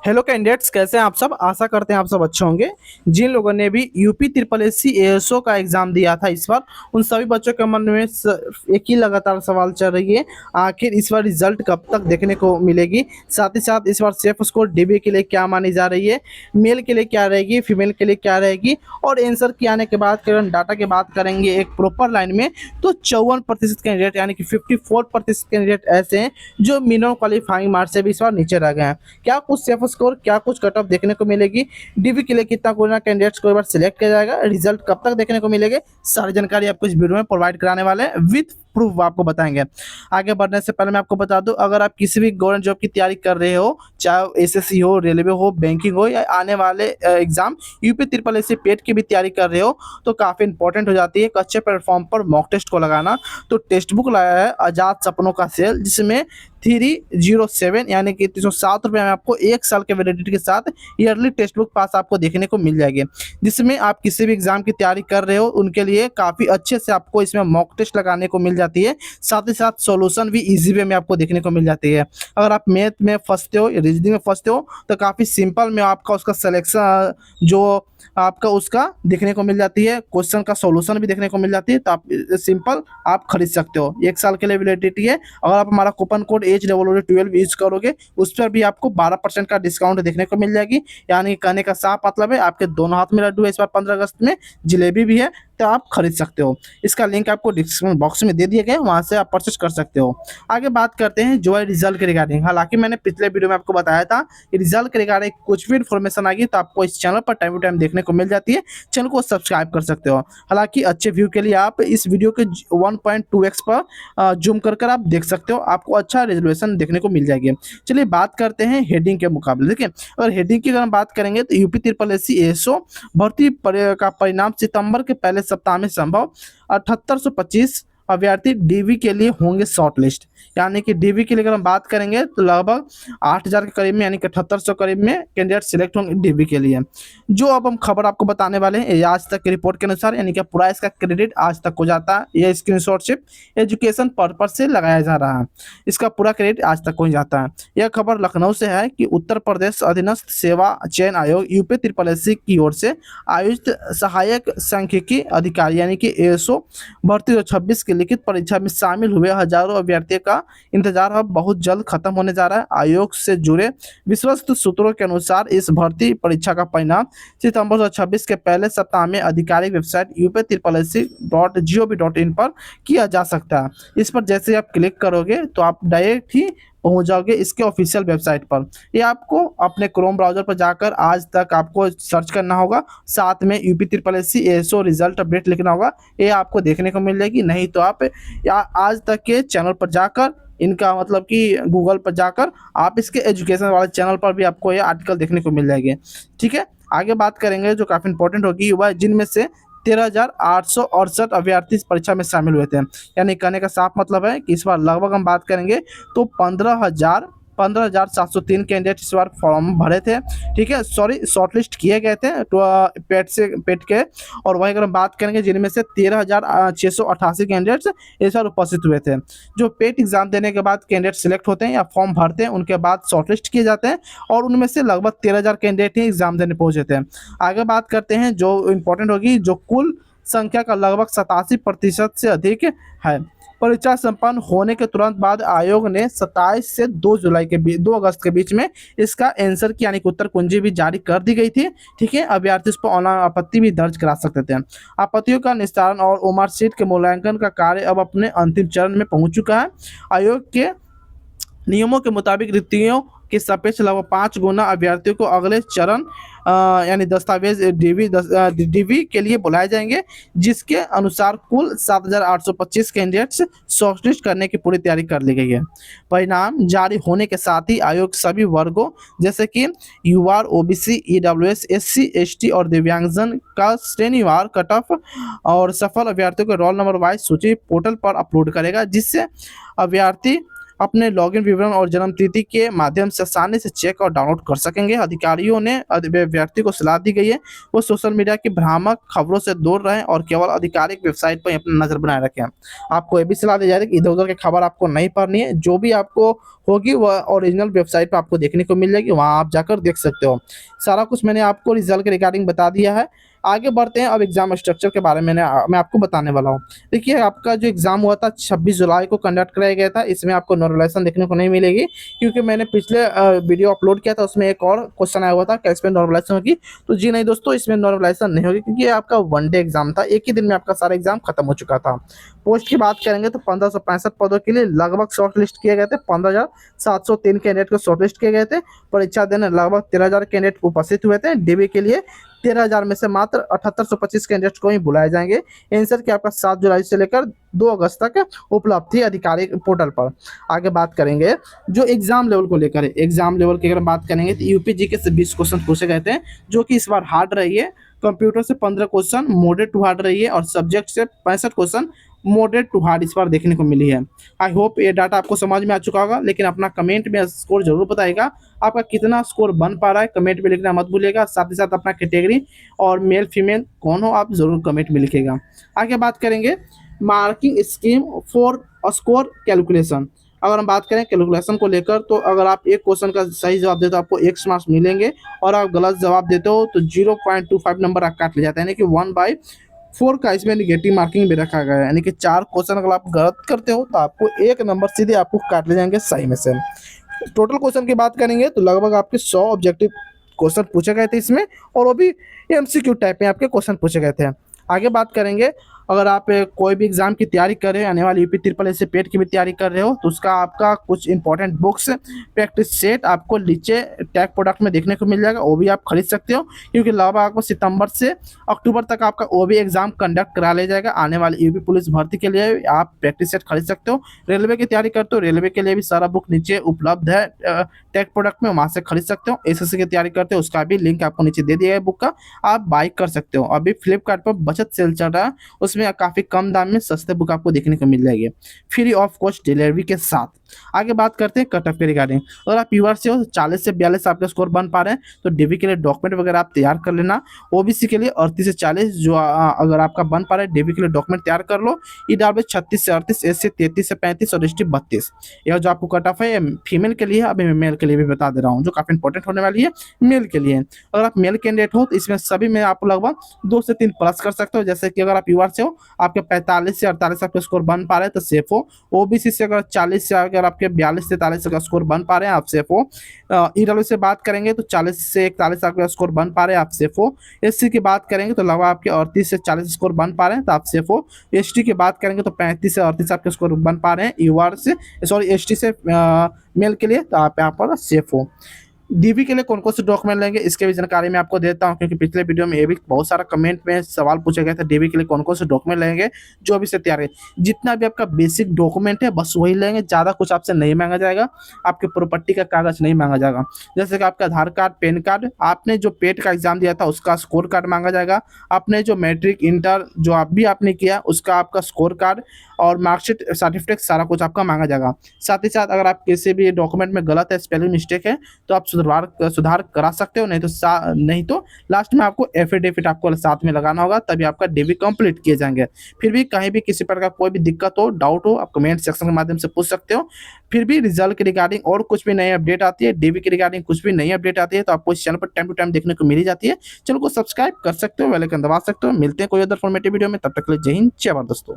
Hello candidates, कैसे हैं आप सब। आशा करते हैं आप सब अच्छे होंगे। जिन लोगों ने भी UP triple S C ASO का एग्जाम दिया था इस बार, उन सभी बच्चों के मन में एक ही लगातार सवाल चल रही है, आखिर इस बार रिजल्ट कब तक देखने को मिलेगी। साथ ही साथ इस बार सेफ स्कोर डीबी के लिए क्या मानी जा रही है, मेल के लिए क्या रहेगी, फीमेल के लिए क्या रहेगी, और आंसर के आने के बाद करंट डाटा की बात करेंगे एक प्रॉपर लाइन में, तो 54% कैंडिडेट यानी कि 54% कैंडिडेट ऐसे हैं जो मिनिमम क्वालिफाइंग मार्क्स से भी इस बार नीचे रह गए हैं। क्या कुछ सेफ स्कोर, क्या कुछ कट ऑफ देखने को मिलेगी, डीबी के लिए कितना कोरोना कैंडिडेट्स को एक बार सिलेक्ट किया जाएगा, रिजल्ट कब तक देखने को मिलेगी, सारी जानकारी आपको इस वीडियो में प्रोवाइड कराने वाले हैं, विथ प्रूफ आपको बताएंगे। आगे बढ़ने से पहले मैं आपको बता दूं, अगर आप किसी भी गवर्नमेंट जॉब की तैयारी कर रहे हो, चाहे एसएससी हो, रेलवे हो, बैंकिंग हो, या आने वाले exam UP triple S C PET की भी तैयारी कर रहे हो, तो काफ़ी इंपॉर्टेंट हो जाती है एक अच्छे प्लेटफॉर्म पर मॉक टेस्ट को लगाना। तो टेक्स्ट बुक लाया है आजाद सपनों का सेल, जिसमें 307 यानी कि 307 रुपये में आपको 1 साल के वैलिडिटी के साथ ईयरली टेक्स्ट बुक पास आपको देखने को मिल जाएगी, जिसमें आप किसी भी एग्जाम की तैयारी कर रहे हो उनके लिए काफ़ी अच्छे से आपको इसमें मॉक टेस्ट लगाने को मिल जाती है। साथ ही साथ सॉल्यूशन भी इजी वे में आपको देखने को मिल जाती है। अगर आप मैथ में फंसते हो, रीजनिंग में फंसते हो, तो काफ़ी सिंपल में आपका उसका सिलेक्शन जो आपका उसका देखने को मिल जाती है, क्वेश्चन का सॉल्यूशन भी देखने को मिल जाती है। तो आप सिंपल आप खरीद सकते हो, 1 साल के लिए वैलिडिटी है। अगर आप हमारा कूपन कोड HWD12 यूज करोगे, उस पर भी आपको 12% का डिस्काउंट देखने को मिल जाएगी। यानी कहने का साफ मतलब है, आपके दोनों हाथ में लड्डू है इस बार 15 अगस्त में, जलेबी भी है, तो आप खरीद सकते हो। इसका लिंक आपको डिस्क्रिप्शन बॉक्स में दे दिया गया है, वहाँ से आप परचेस कर सकते हो। आगे बात करते हैं जो है रिजल्ट के रिगार्डिंग। हालांकि मैंने पिछले वीडियो में आपको बताया था कि रिजल्ट के रिगार्डिंग कुछ भी इन्फॉर्मेशन आएगी तो आपको इस चैनल पर टाइम टू टाइम देखने को मिल जाती है। चैनल को सब्सक्राइब कर सकते हो। हालांकि अच्छे व्यू के लिए आप इस वीडियो के 1.2x पर जूम कर आप देख सकते हो, आपको अच्छा रेजोल्यूशन देखने को मिल जाएगी। चलिए बात करते हैं हेडिंग के मुकाबले। देखिए, अगर हेडिंग की अगर हम बात करेंगे तो UP triple S C ASO भर्ती का परिणाम सितंबर के पहले सप्ताह में संभव। 7825 अभ्यर्थी डीवी के लिए होंगे शॉर्ट लिस्ट। यानी कि डीवी के लिए अगर हम बात करेंगे तो लगभग 8000 के करीब में, यानी कि 7800 करीब में कैंडिडेट सिलेक्ट होंगे डीवी के लिए। जो अब हम खबर आपको बताने वाले हैं, ये आज तक की रिपोर्ट के अनुसार, यानी कि पूरा इसका क्रेडिट आज तक हो जाता है। यह स्क्रीनशॉट एजुकेशन पर्पज से लगाया जा रहा है, इसका पूरा क्रेडिट आज तक हो जाता है। यह खबर लखनऊ से है कि उत्तर प्रदेश अधीनस्थ सेवा चयन आयोग यूपी ट्रिपल एस सी की ओर से आयोजित सहायक सांख्यिकी अधिकारी यानी कि एएसओ भर्ती 2026 की लिखित परीक्षा में शामिल हुए हजारों अभ्यर्थियों का इंतजार अब बहुत जल्द खत्म होने जा रहा है। आयोग से जुड़े विश्वस्त सूत्रों के अनुसार इस भर्ती परीक्षा का परिणाम सितंबर 2026 के पहले सप्ताह में आधिकारिक वेबसाइट UPSSC.gov.in पर किया जा सकता है। इस पर जैसे आप क्लिक करोगे तो आप डायरेक्ट ही पहुंच जाओगे इसके ऑफिशियल वेबसाइट पर। ये आपको अपने क्रोम ब्राउजर पर जाकर आज तक आपको सर्च करना होगा, साथ में UP triple S C ASO result update लिखना होगा, ये आपको देखने को मिल जाएगी। नहीं तो आप आज तक के चैनल पर जाकर, इनका मतलब कि गूगल पर जाकर आप इसके एजुकेशन वाले चैनल पर भी आपको ये आर्टिकल देखने को मिल जाएंगे। ठीक है, आगे बात करेंगे जो काफ़ी इंपॉर्टेंट होगी, वह जिनमें से 13,868 अभ्यर्थी इस परीक्षा में शामिल हुए थे। यानी कहने का साफ मतलब है कि इस बार लगभग हम बात करेंगे तो 15,703 कैंडिडेट इस बार फॉर्म भरे थे। ठीक है, सॉरी, शॉर्टलिस्ट किए गए थे तो पेट के। और वही अगर हम बात करेंगे जिनमें से 13,688 कैंडिडेट्स इस बार उपस्थित हुए थे। जो पेट एग्जाम देने के बाद कैंडिडेट सिलेक्ट होते हैं या फॉर्म भरते हैं, उनके बाद शॉर्टलिस्ट किए जाते हैं, और उनमें से लगभग 13,000 कैंडिडेट ही एग्जाम देने पहुंचे थे। आगे बात करते हैं जो इंपॉर्टेंट होगी, जो कुल संख्या का लगभग 87% से अधिक है। परीक्षा संपन्न होने के तुरंत बाद आयोग ने 27 से 2 अगस्त के बीच में इसका आंसर की यानी कि उत्तर कुंजी भी जारी कर दी गई थी। ठीक है, अभ्यर्थी इस पर ऑनलाइन आपत्ति भी दर्ज करा सकते थे। आपत्तियों का निस्तारण और मार्कशीट के मूल्यांकन का कार्य अब अपने अंतिम चरण में पहुंच चुका है। आयोग के नियमों के मुताबिक रिक्तियों के सापेक्ष लगभग 5 गुना अभ्यर्थियों को अगले चरण यानी दस्तावेज डीवी के लिए बुलाए जाएंगे, जिसके अनुसार कुल 7,825 कैंडिडेट्स शॉर्टलिस्ट करने की पूरी तैयारी कर ली गई है। परिणाम जारी होने के साथ ही आयोग सभी वर्गों जैसे कि UR, OBC, EWS, SC, ST और दिव्यांगजन का श्रेणीवार कट ऑफ और सफल अभ्यर्थियों के रोल नंबर वाइज सूची पोर्टल पर अपलोड करेगा, जिससे अभ्यर्थी अपने लॉगिन विवरण और जन्म तिथि के माध्यम से आसानी से चेक और डाउनलोड कर सकेंगे। अधिकारियों ने व्यक्ति को सलाह दी गई है वो सोशल मीडिया की भ्रामक खबरों से दूर रहें और केवल आधिकारिक वेबसाइट पर ही अपनी नजर बनाए रखें। आपको ये भी सलाह दी जा रही है कि इधर उधर की खबर आपको नहीं पढ़नी है, जो भी आपको होगी वह ओरिजिनल वेबसाइट पर आपको देखने को मिल जाएगी, वहाँ आप जाकर देख सकते हो। सारा कुछ मैंने आपको रिजल्ट के रिगार्डिंग बता दिया है। आगे बढ़ते हैं, अब एग्जाम स्ट्रक्चर के बारे में मैं आपको बताने वाला हूँ। देखिए, आपका जो एग्जाम हुआ था 26 जुलाई को कंडक्ट कराया गया था। इसमें आपको नॉर्मलाइजेशन देखने को नहीं मिलेगी, क्योंकि मैंने पिछले वीडियो अपलोड किया था, उसमें एक और क्वेश्चन आया हुआ था क्या इसमें नॉर्मलाइजेशन होगी। तो जी नहीं दोस्तों, इसमें नॉर्मलाइजेशन नहीं होगी, क्योंकि ये आपका वनडे एग्जाम था, एक ही दिन में आपका सारा एग्जाम खत्म हो चुका था। पोस्ट की बात करेंगे तो 1565 पदों के लिए लगभग शॉर्ट लिस्ट किए गए थे। 15,703 कैंडिडेट को शॉर्ट लिस्ट किए गए थे। परीक्षा देने लगभग 13,000 कैंडिडेट उपस्थित हुए थे। डीबी के लिए 13,000 में से मात्र 7,825 कैंडिडेट को ही बुलाए जाएंगे। आंसर की आपका 7 जुलाई से लेकर 2 अगस्त तक उपलब्ध थी आधिकारिक पोर्टल पर। आगे बात करेंगे जो एग्जाम लेवल को लेकर है। एग्जाम लेवल की अगर बात करेंगे तो यूपी जीके से 20 क्वेश्चन पूछे गए थे, जो कि इस बार हार्ड रही है। कंप्यूटर से 15 क्वेश्चन मॉडरेट टू हार्ड रही है, और सब्जेक्ट से 65 क्वेश्चन मॉडरेट टू हार्ड इस बार देखने को मिली है। आई होप ये डाटा आपको समझ में आ चुका होगा, लेकिन अपना कमेंट में स्कोर जरूर बताइएगा। आपका कितना स्कोर बन पा रहा है कमेंट में लिखना मत भूलिएगा। साथ ही साथ अपना कैटेगरी और मेल फीमेल कौन हो आप जरूर कमेंट में लिखिएगा। आगे बात करेंगे marking scheme for score calculation. अगर हम बात करें कैलकुलेशन को लेकर, तो अगर आप एक क्वेश्चन का सही जवाब देते हो आपको x मार्क्स मिलेंगे, और आप गलत जवाब देते हो तो 0.25 नंबर आप काट ले जाते हैं, यानी कि 1/4 का इसमें निगेटिव मार्किंग भी रखा गया है। यानी कि 4 क्वेश्चन अगर आप गलत करते हो तो आपको 1 नंबर सीधे आपको काट ले जाएंगे सही में से। टोटल क्वेश्चन की बात करेंगे तो लगभग आपके 100 ऑब्जेक्टिव क्वेश्चन पूछे गए थे इसमें, और वो भी एमसीक्यू टाइप में आपके क्वेश्चन पूछे गए थे। आगे बात करेंगे, अगर आप कोई भी एग्जाम की तैयारी कर रहे हो, आने वाली यूपी ट्रिपल एस पेट की भी तैयारी कर रहे हो, तो उसका आपका कुछ इंपॉर्टेंट बुक्स प्रैक्टिस सेट आपको नीचे टैग प्रोडक्ट में देखने को मिल जाएगा, वो भी आप खरीद सकते हो। क्योंकि लगभग आपको सितंबर से अक्टूबर तक आपका वो भी एग्जाम कंडक्ट करा लिया जाएगा। आने वाली यूपी पुलिस भर्ती के लिए आप प्रैक्टिस सेट खरीद सकते हो। रेलवे की तैयारी करते हो, रेलवे के लिए भी सारा बुक नीचे उपलब्ध है टैग प्रोडक्ट में, वहाँ से खरीद सकते हो। एसएससी की तैयारी करते हो, उसका भी लिंक आपको नीचे दे दिया है बुक का, आप बाई कर सकते हो। अभी फ्लिपकार्ट पर बचत सेल चल रहा है, उसमें काफी कम दाम में सस्ते बुक आपको देखने को मिल जाएगी फ्री ऑफ कॉस्ट डिलीवरी के साथ। आगे बात करते हैं कट ऑफ के रिगार्डिंग। अगर आप यूआर से हो 40 से 42 आपके स्कोर बन पा रहे हैं तो डीबी के लिए डॉक्यूमेंट वगैरह आप तैयार कर लेना। ओबीसी के लिए 38 से 40 जो अगर आपका बन पा रहा है डीबी के लिए डॉक्यूमेंट तैयार कर लो। ईडब्ल्यू 36 से 38, एससी 33 से 35 और एसटी 32। यह जो आपको कट ऑफ है फीमेल के लिए, अभी मैं मेल के लिए भी बता दे रहा हूँ, जो काफी इंपॉर्टेंट होने वाली है मेल के लिए। अगर आप मेल कैंडिडेट हो तो इसमें सभी में आप लगभग 2 से 3 प्लस कर सकते हो। जैसे कि अगर आप यूआर से हो आपके 45 से 48 आपके स्कोर बन पा रहे हैं तो सेफ हो। ओबीसी से अगर 40 से अगर आपके 42 से 43 का स्कोर बन पा रहे हैं आप सेफ हो। ईडब्ल्यू से बात करेंगे तो 40 से 41 आपका स्कोर बन पा रहे हैं आप सेफ हो। एससी की बात करेंगे तो लगभग आपके 38 से 40 स्कोर बन पा रहे हैं तो आप सेफ हो। एसटी की बात करेंगे तो 35 से 38 आपके स्कोर बन पा रहे हैं यूआर से, सॉरी एसटी से मेल के लिए, तो आप यहाँ पर सेफ हो। डीबी के लिए कौन कौन से डॉक्यूमेंट लेंगे इसके भी जानकारी मैं आपको देता हूं, क्योंकि पिछले वीडियो में ये भी बहुत सारा कमेंट में सवाल पूछे गए थे डीबी के लिए कौन कौन से डॉक्यूमेंट लेंगे। जो अभी से तैयार है जितना भी आपका बेसिक डॉक्यूमेंट है बस वही लेंगे, ज़्यादा कुछ आपसे नहीं मांगा जाएगा। आपके प्रॉपर्टी का कागज नहीं मांगा जाएगा, जैसे कि आपका आधार कार्ड, पैन कार्ड, आपने जो पेट का एग्जाम दिया था उसका स्कोर कार्ड मांगा जाएगा, आपने जो मैट्रिक इंटर जो आप भी आपने किया उसका आपका स्कोर कार्ड और मार्कशीट सर्टिफिकेट सारा कुछ आपका मांगा जाएगा। साथ ही साथ अगर आप किसी भी डॉक्यूमेंट में गलत है, स्पेलिंग मिस्टेक है, तो आप सुधार करा सकते हो। नहीं तो लास्ट में आपको एफिडेविट आपको साथ में लगाना होगा, तभी आपका डीबी कंप्लीट किए जाएंगे। फिर भी कहीं भी किसी प्रकार कोई भी दिक्कत हो, डाउट हो, आप कमेंट सेक्शन के माध्यम से पूछ सकते हो। फिर भी रिजल्ट के रिगार्डिंग और कुछ भी नई अपडेट आती है, डीबी के रिगार्डिंग कुछ भी नई अपडेट आती है तो आपको इस चैनल पर टाइम टू टाइम देखने को मिल ही जाती है। चैनल को सब्सक्राइब कर सकते हो, बेल आइकन दबा सकते हो। मिलते हैं कोई अदर फॉर्मेटिव वीडियो में, तब तक के लिए जय हिंद, जय भारत दोस्तों।